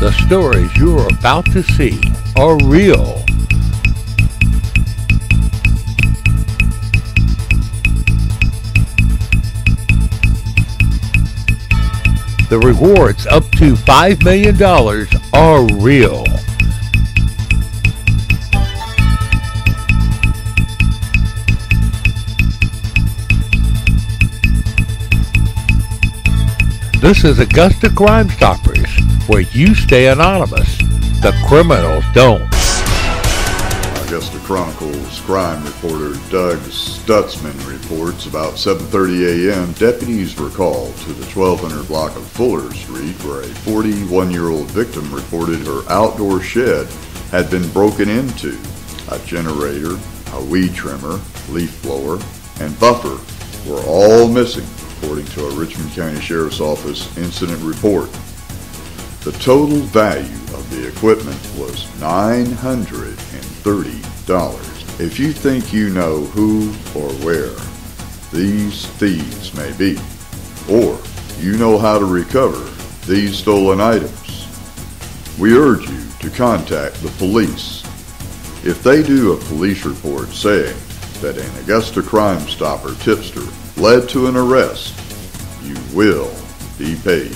The stories you're about to see are real. The rewards up to $5 million are real. This is Augusta Crime Stoppers, where you stay anonymous. The criminals don't. Augusta Chronicle's crime reporter Doug Stutzman reports about 7:30 a.m. deputies were called to the 1200 block of Fuller Street where a 41-year-old victim reported her outdoor shed had been broken into. A generator, a weed trimmer, leaf blower, and buffer were all missing, according to a Richmond County Sheriff's Office incident report. The total value of the equipment was $930. If you think you know who or where these thieves may be, or you know how to recover these stolen items, we urge you to contact the police. If they do a police report saying that an Augusta Crime Stopper tipster led to an arrest, you will be paid.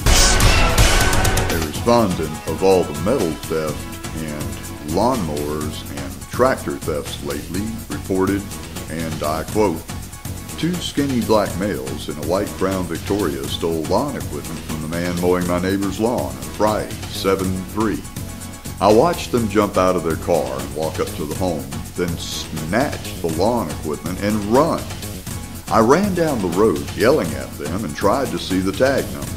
A respondent of all the metal theft and lawnmowers and tractor thefts lately reported, and I quote, "Two skinny black males in a white Crown Victoria stole lawn equipment from the man mowing my neighbor's lawn on Friday, 7/3. I watched them jump out of their car and walk up to the home, then snatch the lawn equipment and run. I ran down the road yelling at them and tried to see the tag number.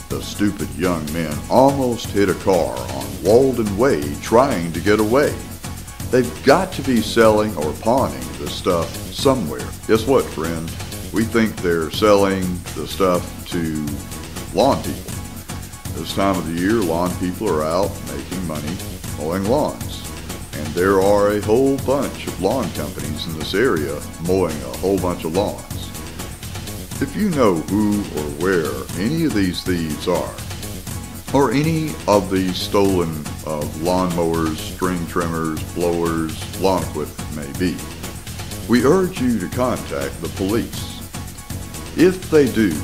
The stupid young men almost hit a car on Walden Way trying to get away. They've got to be selling or pawning the stuff somewhere. Guess what, friend? We think they're selling the stuff to lawn people. This time of the year, lawn people are out making money mowing lawns. And there are a whole bunch of lawn companies in this area mowing a whole bunch of lawns. If you know who or where any of these thieves are, or any of these stolen lawnmowers, string trimmers, blowers, lawn equipment may be, we urge you to contact the police. If they do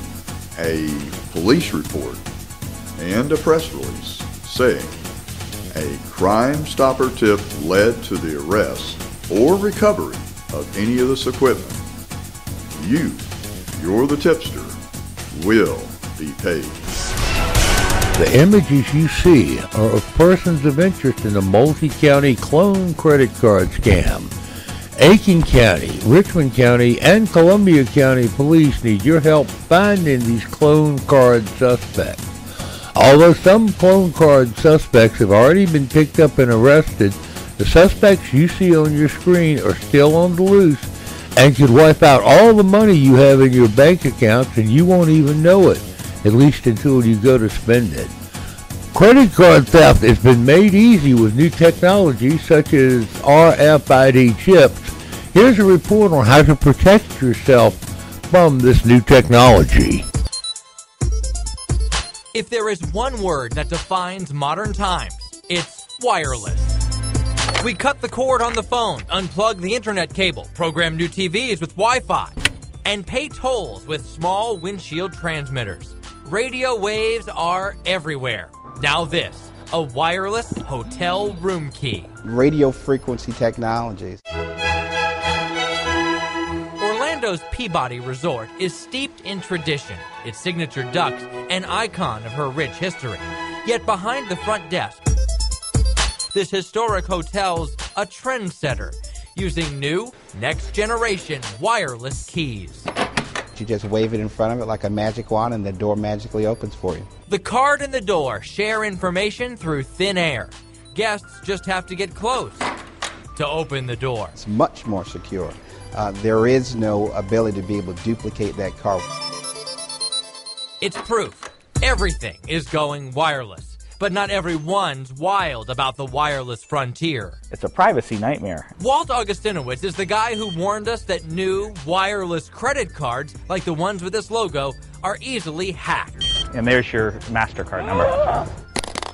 a police report and a press release saying a Crime Stopper tip led to the arrest or recovery of any of this equipment, you're the tipster, will be paid. The images you see are of persons of interest in the multi-county clone credit card scam. Aiken County, Richmond County, and Columbia County police need your help finding these clone card suspects. Although some clone card suspects have already been picked up and arrested, the suspects you see on your screen are still on the loose and could wipe out all the money you have in your bank accounts and you won't even know it, at least until you go to spend it. Credit card theft has been made easy with new technology such as RFID chips. Here's a report on how to protect yourself from this new technology. If there is one word that defines modern times, it's wireless. We cut the cord on the phone, unplug the internet cable, program new TVs with Wi-Fi, and pay tolls with small windshield transmitters. Radio waves are everywhere. Now this, a wireless hotel room key. Radio frequency technologies. Orlando's Peabody Resort is steeped in tradition, its signature ducks an icon of her rich history. Yet behind the front desk, this historic hotel's a trendsetter, using new, next-generation wireless keys. You just wave it in front of it like a magic wand and the door magically opens for you. The card and the door share information through thin air. Guests just have to get close to open the door. It's much more secure. There is no ability to be able to duplicate that card. It's proof. Everything is going wireless. But not everyone's wild about the wireless frontier. It's a privacy nightmare. Walt Augustinowitz is the guy who warned us that new wireless credit cards, like the ones with this logo, are easily hacked. And there's your MasterCard number.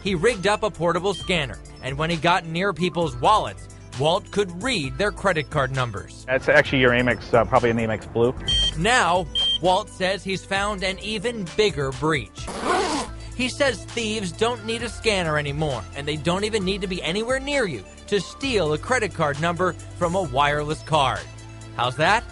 He rigged up a portable scanner, and when he got near people's wallets, Walt could read their credit card numbers. That's actually your Amex, probably an Amex Blue. Now, Walt says he's found an even bigger breach. He says thieves don't need a scanner anymore, and they don't even need to be anywhere near you to steal a credit card number from a wireless card. How's that?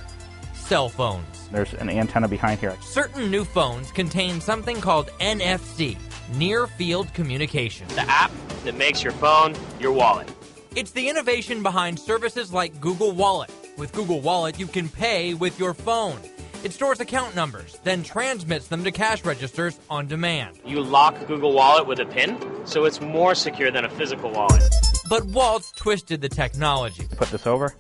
Cell phones. There's an antenna behind here. Certain new phones contain something called NFC, Near Field Communication. The app that makes your phone your wallet. It's the innovation behind services like Google Wallet. With Google Wallet, you can pay with your phone. It stores account numbers, then transmits them to cash registers on demand. You lock Google Wallet with a PIN, so it's more secure than a physical wallet. But Walt's twisted the technology. Put this over,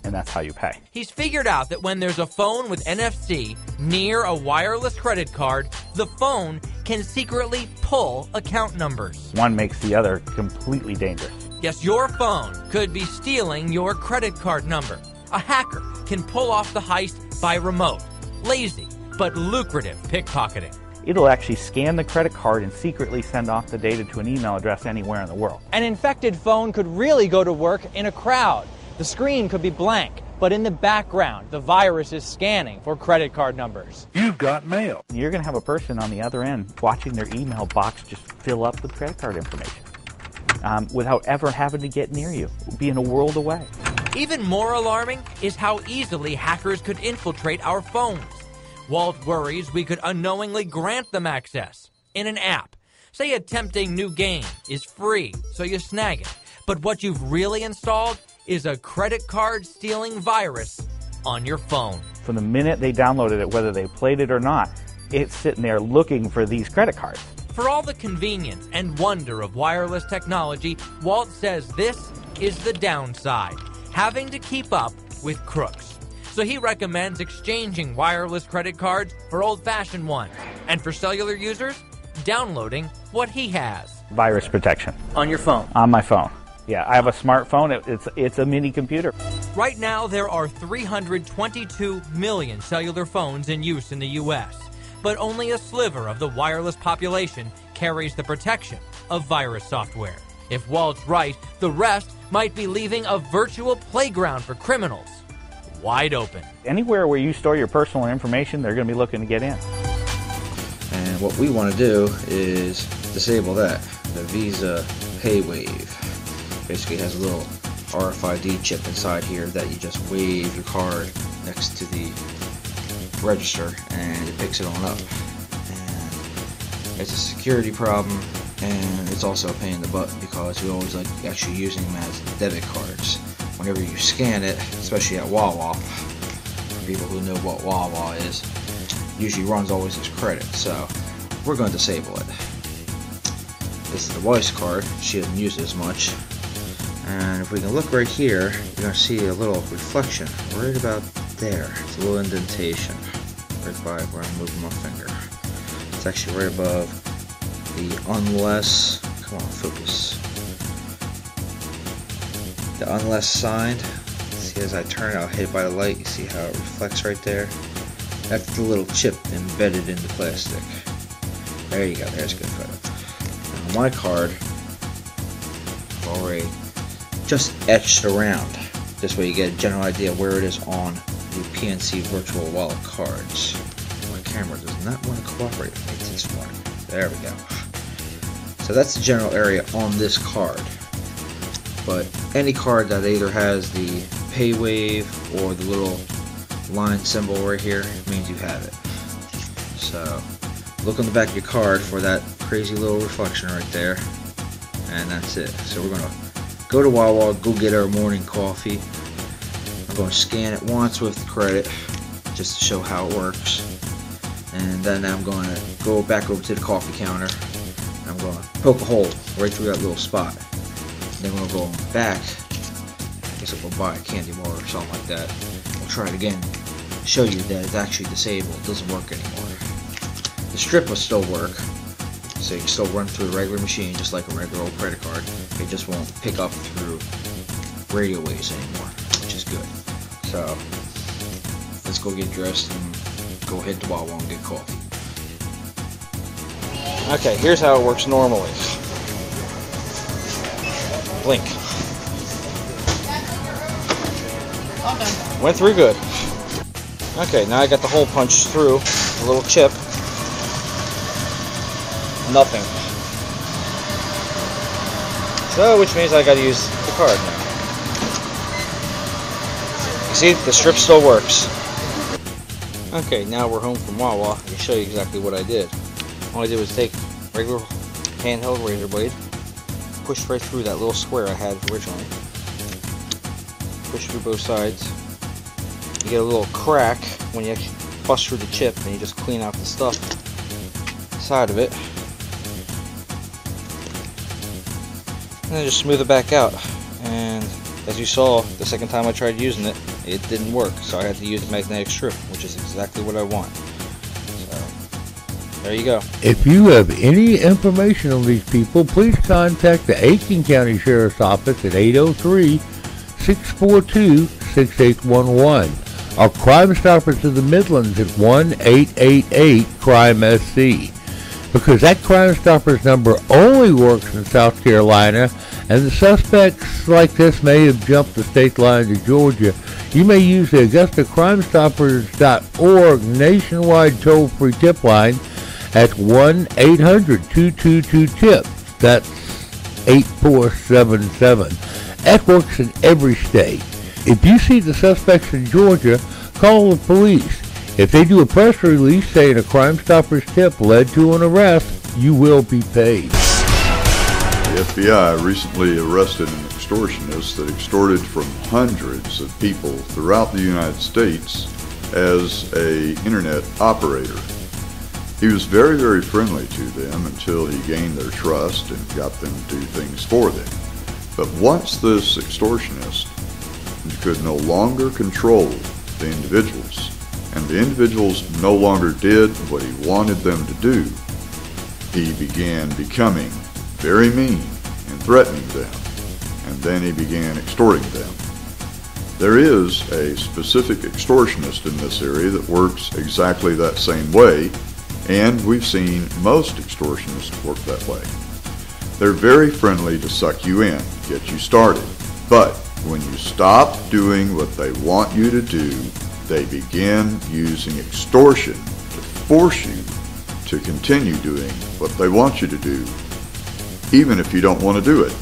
and that's how you pay. He's figured out that when there's a phone with NFC near a wireless credit card, the phone can secretly pull account numbers. One makes the other completely dangerous. Yes, your phone could be stealing your credit card number. A hacker can pull off the heist by remote. Lazy, but lucrative pickpocketing. It'll actually scan the credit card and secretly send off the data to an email address anywhere in the world. An infected phone could really go to work in a crowd. The screen could be blank, but in the background, the virus is scanning for credit card numbers. You've got mail. You're going to have a person on the other end watching their email box just fill up with credit card information without ever having to get near you, being a world away. Even more alarming is how easily hackers could infiltrate our phones. Walt worries we could unknowingly grant them access in an app. Say a tempting new game is free, so you snag it. But what you've really installed is a credit card stealing virus on your phone. From the minute they downloaded it, whether they played it or not, it's sitting there looking for these credit cards. For all the convenience and wonder of wireless technology, Walt says this is the downside, having to keep up with crooks. So he recommends exchanging wireless credit cards for old-fashioned ones. And for cellular users, downloading what he has. Virus protection. On your phone. On my phone. Yeah, I have a smartphone. It's a mini computer. Right now, there are 322 million cellular phones in use in the U.S., but only a sliver of the wireless population carries the protection of virus software. If Walt's right, the rest might be leaving a virtual playground for criminals wide open. Anywhere where you store your personal information, they're going to be looking to get in. And what we want to do is disable that. The Visa PayWave basically has a little RFID chip inside here that you just wave your card next to the register and it picks it on up. And it's a security problem, and it's also a pain in the butt because we always like actually using them as debit cards. Whenever you scan it, especially at Wawa, for people who know what Wawa is, usually runs always as credit, so we're going to disable it. This is the wife's card. She doesn't use it as much. And if we can look right here, you're going to see a little reflection right about there. It's a little indentation right by where I'm moving my finger. It's actually right above the unless, come on, focus. The unless sign. See, as I turn it, I'll hit it by the light. You see how it reflects right there? That's the little chip embedded in the plastic. There you go, there's a good photo. Now, my card, I've already just etched around. This way you get a general idea where it is on the PNC virtual wallet cards. My camera does not want to cooperate with me this morning. There we go. So that's the general area on this card. But any card that either has the PayWave or the little line symbol right here means you have it. So look on the back of your card for that crazy little reflection right there, and that's it. So we're going to go to Wawa, go get our morning coffee. I'm going to scan it once with credit just to show how it works, and then I'm going to go back over to the coffee counter. I'm going to poke a hole right through that little spot. Then we'll go back. I guess I'll go buy a candy bar or something like that. We'll try it again. Show you that it's actually disabled. It doesn't work anymore. The strip will still work, so you can still run through a regular machine just like a regular old credit card. It just won't pick up through radio waves anymore, which is good. So let's go get dressed and go head to Wawa and get coffee. Okay, here's how it works normally. Blink. Went through good. Okay, now I got the hole punched through. A little chip. Nothing. So, which means I gotta use the card now. You see, the strip still works. Okay, now we're home from Wawa. I can show you exactly what I did. All I did was take regular handheld razor blade, pushed right through that little square I had originally. Push through both sides. You get a little crack when you actually bust through the chip, and you just clean out the stuff inside of it. And then just smooth it back out. And as you saw, the second time I tried using it, it didn't work. So I had to use the magnetic strip, which is exactly what I want. So, there you go. If you have any information on these people, please contact the Aiken County Sheriff's Office at 803-642-6811. Or Crime Stoppers of the Midlands at 1-888-CRIME-SC. Because that Crime Stoppers number only works in South Carolina, and the suspects like this may have jumped the state line to Georgia. You may use the AugustaCrimeStoppers.org nationwide toll-free tip line at 1-800-222-TIP. That's 8477. That works in every state. If you see the suspects in Georgia, call the police. If they do a press release saying a Crime Stoppers tip led to an arrest, you will be paid. The FBI recently arrested an extortionist that extorted from hundreds of people throughout the United States as an internet operator. He was very, very friendly to them until he gained their trust and got them to do things for them. But once this extortionist could no longer control the individuals, and the individuals no longer did what he wanted them to do, he began becoming very mean and threatening them, and then he began extorting them. There is a specific extortionist in this area that works exactly that same way, and we've seen most extortionists work that way. They're very friendly to suck you in, get you started, but when you stop doing what they want you to do, they begin using extortion to force you to continue doing what they want you to do, even if you don't want to do it.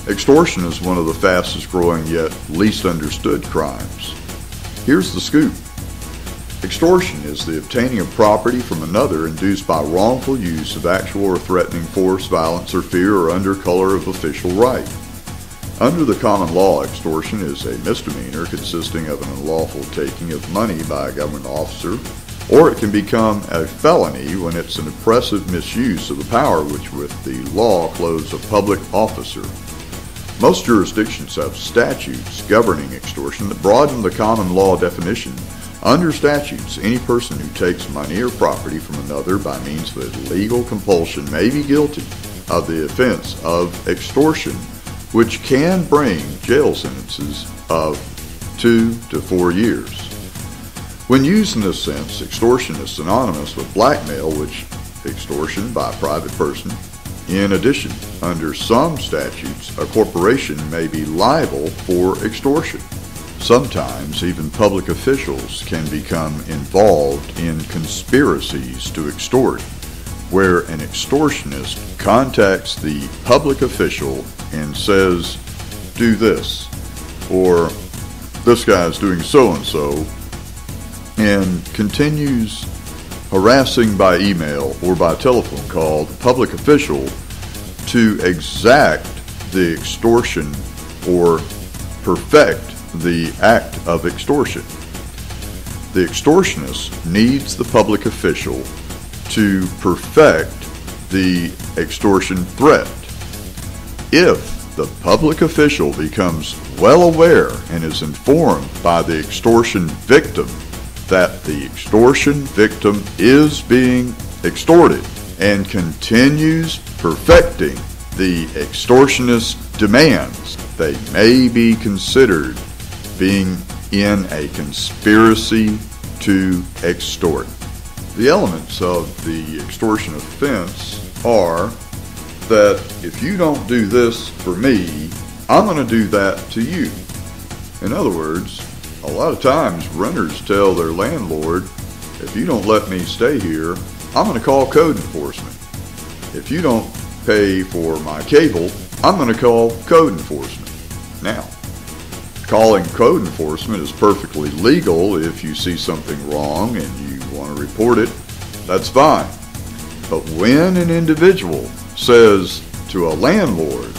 Extortion is one of the fastest growing yet least understood crimes. Here's the scoop. Extortion is the obtaining of property from another induced by wrongful use of actual or threatening force, violence, or fear, or under color of official right. Under the common law, extortion is a misdemeanor consisting of an unlawful taking of money by a government officer, or it can become a felony when it's an oppressive misuse of the power which with the law clothes a public officer. Most jurisdictions have statutes governing extortion that broaden the common law definition. Under statutes, any person who takes money or property from another by means of illegal compulsion may be guilty of the offense of extortion, which can bring jail sentences of 2 to 4 years. When used in this sense, extortion is synonymous with blackmail, which extortion by a private person. In addition, under some statutes, a corporation may be liable for extortion. Sometimes even public officials can become involved in conspiracies to extort, where an extortionist contacts the public official and says, do this, or this guy's doing so-and-so, and continues harassing by email or by telephone call the public official to exact the extortion or perfect the act of extortion. The extortionist needs the public official to perfect the extortion threat. If the public official becomes well aware and is informed by the extortion victim that the extortion victim is being extorted and continues perfecting the extortionist's demands, they may be considered being in a conspiracy to extort. The elements of the extortion offense are that if you don't do this for me, I'm going to do that to you. In other words, a lot of times renters tell their landlord, if you don't let me stay here, I'm going to call code enforcement. If you don't pay for my cable, I'm going to call code enforcement. Now, calling code enforcement is perfectly legal if you see something wrong and you want to report it. That's fine. But when an individual says to a landlord,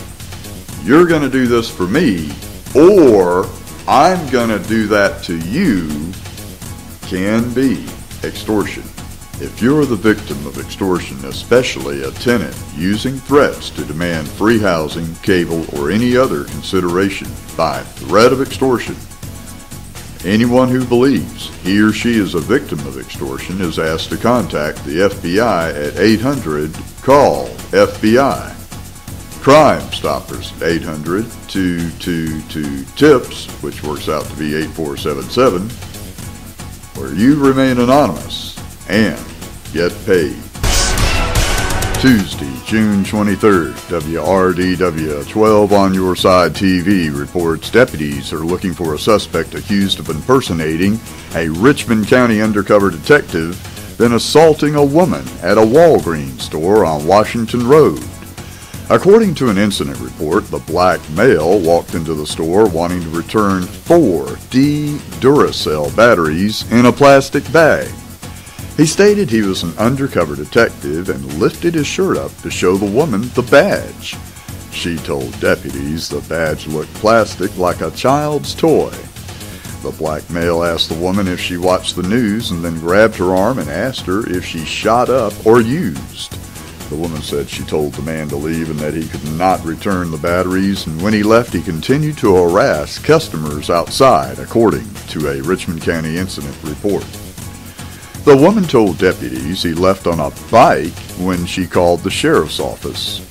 you're going to do this for me, or I'm going to do that to you, can be extortion. If you're the victim of extortion, especially a tenant using threats to demand free housing, cable, or any other consideration by threat of extortion, anyone who believes he or she is a victim of extortion is asked to contact the FBI at 800-CALL-FBI. Crime Stoppers at 800-222-TIPS, which works out to be 8477, where you remain anonymous and get paid. Tuesday, June 23rd, WRDW 12 on Your Side TV reports deputies are looking for a suspect accused of impersonating a Richmond County undercover detective, then assaulting a woman at a Walgreens store on Washington Road. According to an incident report, the black male walked into the store wanting to return 4 Duracell batteries in a plastic bag. He stated he was an undercover detective and lifted his shirt up to show the woman the badge. She told deputies the badge looked plastic like a child's toy. The black male asked the woman if she watched the news and then grabbed her arm and asked her if she shot up or used. The woman said she told the man to leave and that he could not return the batteries, and when he left he continued to harass customers outside, according to a Richmond County incident report. The woman told deputies he left on a bike when she called the sheriff's office.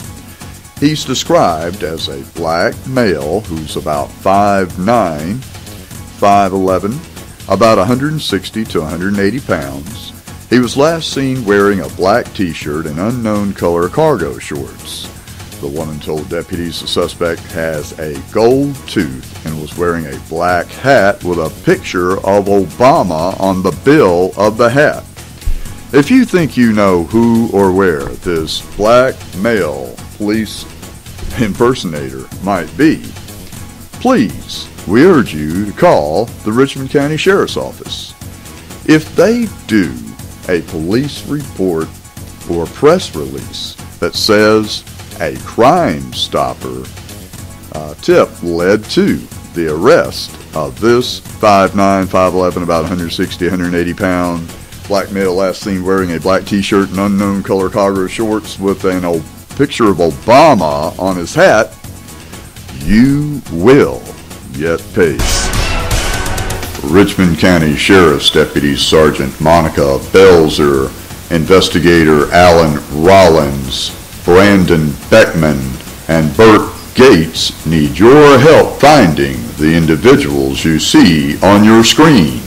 He's described as a black male who's about 5'9", 5'11", about 160 to 180 pounds. He was last seen wearing a black t-shirt and unknown color cargo shorts. The woman told deputies the suspect has a gold tooth and was wearing a black hat with a picture of Obama on the bill of the hat. If you think you know who or where this black male police impersonator might be, please, we urge you to call the Richmond County Sheriff's Office. If they do a police report or press release that says a Crime Stopper tip led to the arrest of this 5'9", 5'11", about 160, 180 pound black male last seen wearing a black t-shirt and unknown color cargo shorts with a picture of Obama on his hat, you will get paid. Richmond County Sheriff's Deputy Sergeant Monica Belzer, Investigator Alan Rollins, Brandon Beckman, and Bert Gates need your help finding the individuals you see on your screen.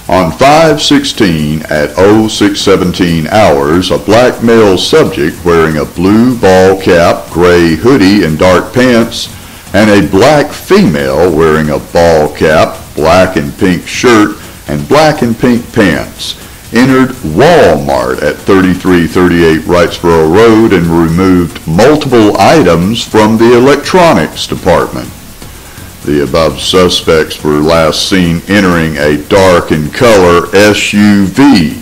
On 5/16 at 06:17 hours, a black male subject wearing a blue ball cap, gray hoodie, and dark pants, and a black female wearing a ball cap, black and pink shirt, and black and pink pants entered Walmart at 3338 Wrightsboro Road and removed multiple items from the electronics department. The above suspects were last seen entering a dark in color SUV.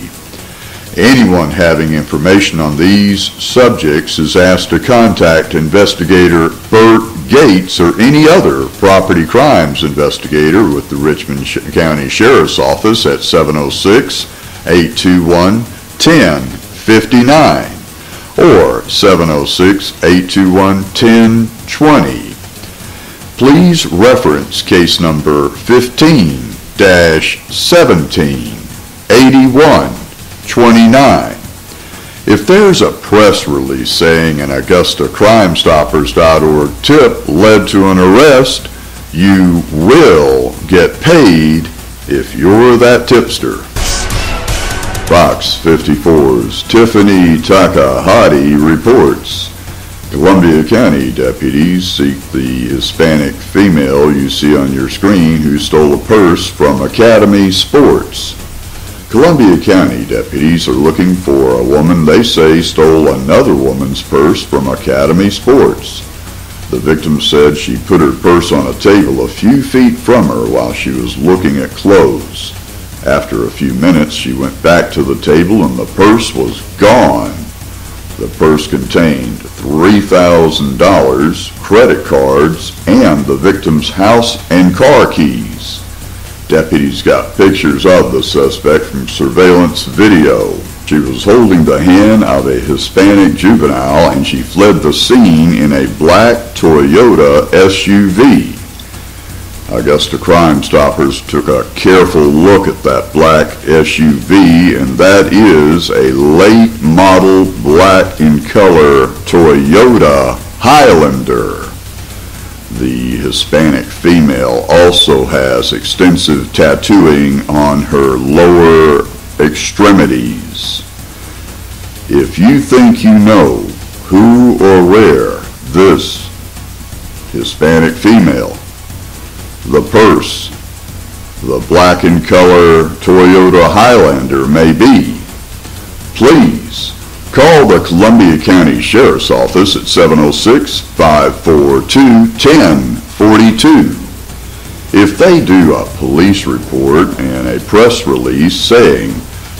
Anyone having information on these subjects is asked to contact Investigator Bert Gates or any other property crimes investigator with the Richmond County Sheriff's Office at 706-821-1059 or 706-821-1020. Please reference case number 15-178129. If there's a press release saying an AugustaCrimeStoppers.org tip led to an arrest, you will get paid if you're that tipster. Fox 54's Tiffany Takahati reports. Columbia County deputies seek the Hispanic female you see on your screen who stole a purse from Academy Sports. Columbia County deputies are looking for a woman they say stole another woman's purse from Academy Sports. The victim said she put her purse on a table a few feet from her while she was looking at clothes. After a few minutes, she went back to the table and the purse was gone. The purse contained $3,000, credit cards, and the victim's house and car keys. Deputies got pictures of the suspect from surveillance video. She was holding the hand of a Hispanic juvenile and she fled the scene in a black Toyota SUV. Augusta Crime Stoppers took a careful look at that black SUV, and that is a late model black in color Toyota Highlander. The Hispanic female also has extensive tattooing on her lower extremities. If you think you know who or where this Hispanic female, the purse, the black in color Toyota Highlander may be, please call the Columbia County Sheriff's Office at 706-542-1042. If they do a police report and a press release saying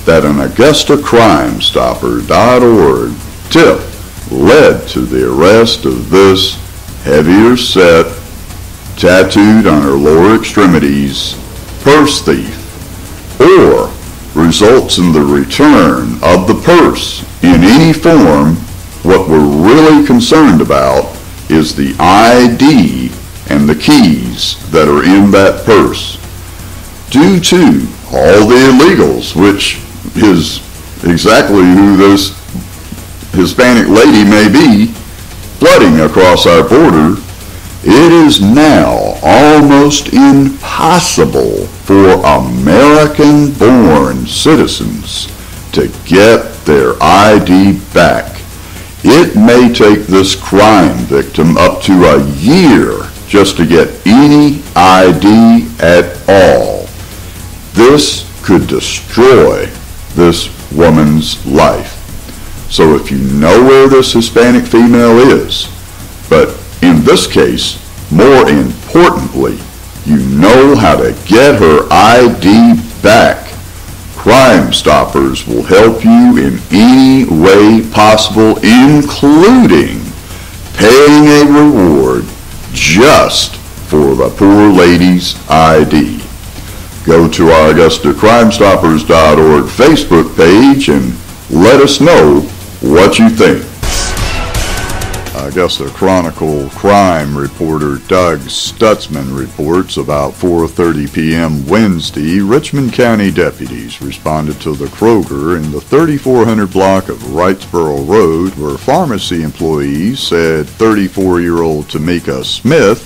that an AugustaCrimeStoppers.org tip led to the arrest of this heavier set, tattooed on her lower extremities, purse thief, or results in the return of the purse in any form, what we're really concerned about is the ID and the keys that are in that purse. Due to all the illegals, which is exactly who this Hispanic lady may be, flooding across our border, it is now almost impossible for American-born citizens to get their ID back. It may take this crime victim up to a year just to get any ID at all. This could destroy this woman's life. So if you know where this Hispanic female is, but in this case, more importantly, you know how to get her ID back, Crime Stoppers will help you in any way possible, including paying a reward just for the poor lady's ID. Go to our AugustaCrimeStoppers.org Facebook page and let us know what you think. Augusta Chronicle crime reporter Doug Stutzman reports about 4:30 p.m. Wednesday, Richmond County deputies responded to the Kroger in the 3400 block of Wrightsboro Road where pharmacy employees said 34-year-old Tamika Smith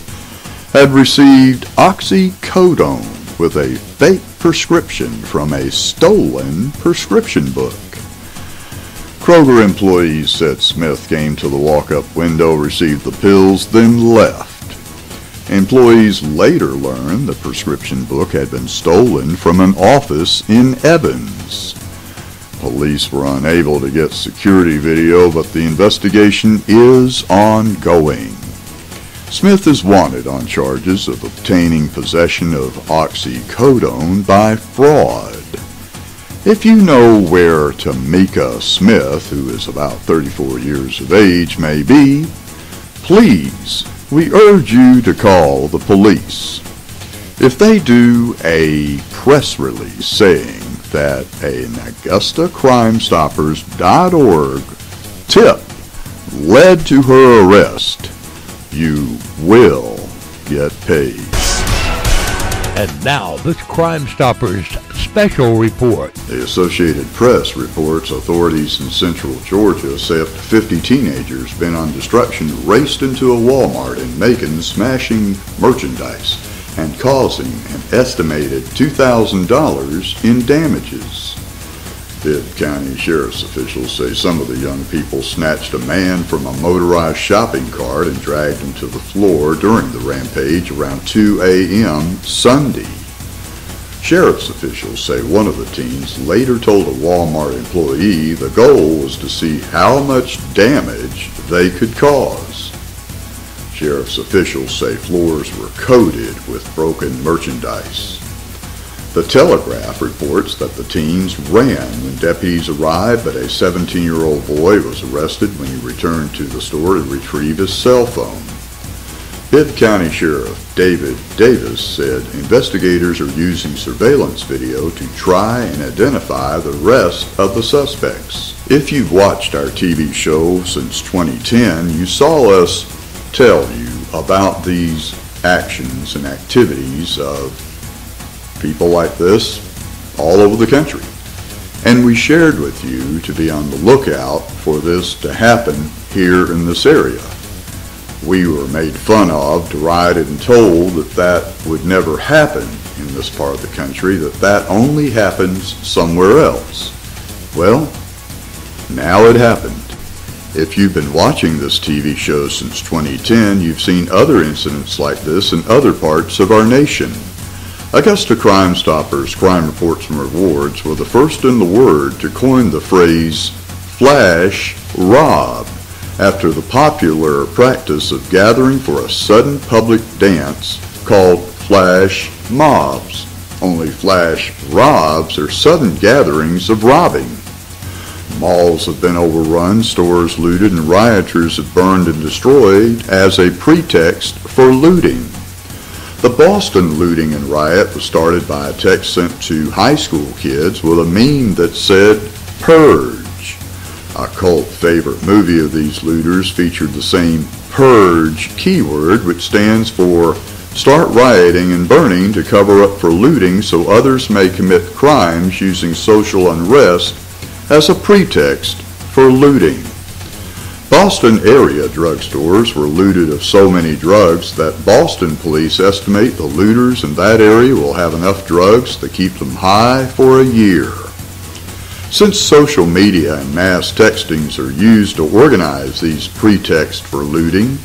had received oxycodone with a fake prescription from a stolen prescription book. Kroger employees said Smith came to the walk-up window, received the pills, then left. Employees later learned the prescription book had been stolen from an office in Evans. Police were unable to get security video, but the investigation is ongoing. Smith is wanted on charges of obtaining possession of oxycodone by fraud. If you know where Tamika Smith, who is about 34 years of age, may be, please, we urge you to call the police. If they do a press release saying that an AugustaCrimeStoppers.org tip led to her arrest, you will get paid. And now, this Crime Stoppers special report. The Associated Press reports authorities in central Georgia say up to 50 teenagers bent on destruction raced into a Walmart in Macon, smashing merchandise and causing an estimated $2,000 in damages. Bibb County Sheriff's officials say some of the young people snatched a man from a motorized shopping cart and dragged him to the floor during the rampage around 2 a.m. Sunday. Sheriff's officials say one of the teens later told a Walmart employee the goal was to see how much damage they could cause. Sheriff's officials say floors were coated with broken merchandise. The Telegraph reports that the teens ran when deputies arrived, but a 17-year-old boy was arrested when he returned to the store to retrieve his cell phone. Bibb County Sheriff David Davis said investigators are using surveillance video to try and identify the rest of the suspects. If you've watched our TV show since 2010, you saw us tell you about these actions and activities of people like this all over the country. And we shared with you to be on the lookout for this to happen here in this area. We were made fun of, derided, and told that that would never happen in this part of the country, that only happens somewhere else. Well, now it happened. If you've been watching this TV show since 2010, you've seen other incidents like this in other parts of our nation. Augusta Crime Stoppers Crime Reports and Rewards were the first in the word to coin the phrase flash rob after the popular practice of gathering for a sudden public dance called flash mobs. Only flash robs are sudden gatherings of robbing. Malls have been overrun, stores looted, and rioters have burned and destroyed as a pretext for looting. The Boston looting and riot was started by a text sent to high school kids with a meme that said, "Purge." A cult favorite movie of these looters featured the same purge keyword, which stands for start rioting and burning to cover up for looting so others may commit crimes using social unrest as a pretext for looting. Boston area drugstores were looted of so many drugs that Boston police estimate the looters in that area will have enough drugs to keep them high for a year. Since social media and mass textings are used to organize these pretexts for looting,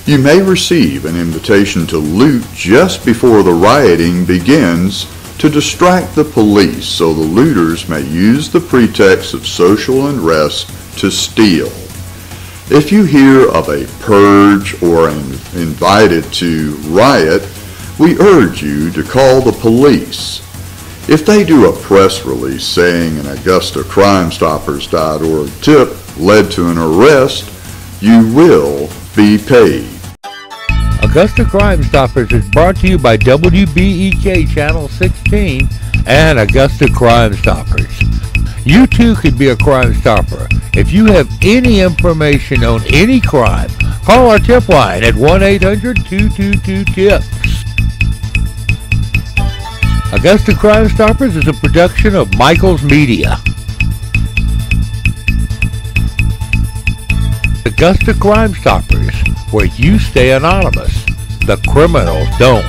you may receive an invitation to loot just before the rioting begins to distract the police so the looters may use the pretext of social unrest to steal. If you hear of a purge or invited to riot, we urge you to call the police. If they do a press release saying an AugustaCrimeStoppers.org tip led to an arrest, you will be paid. Augusta Crime Stoppers is brought to you by WBEK Channel 16 and Augusta Crime Stoppers. You too could be a Crime Stopper. If you have any information on any crime, call our tip line at 1-800-222-TIPS. Augusta Crime Stoppers is a production of Michael's Media. Augusta Crime Stoppers, where you stay anonymous. The criminals don't.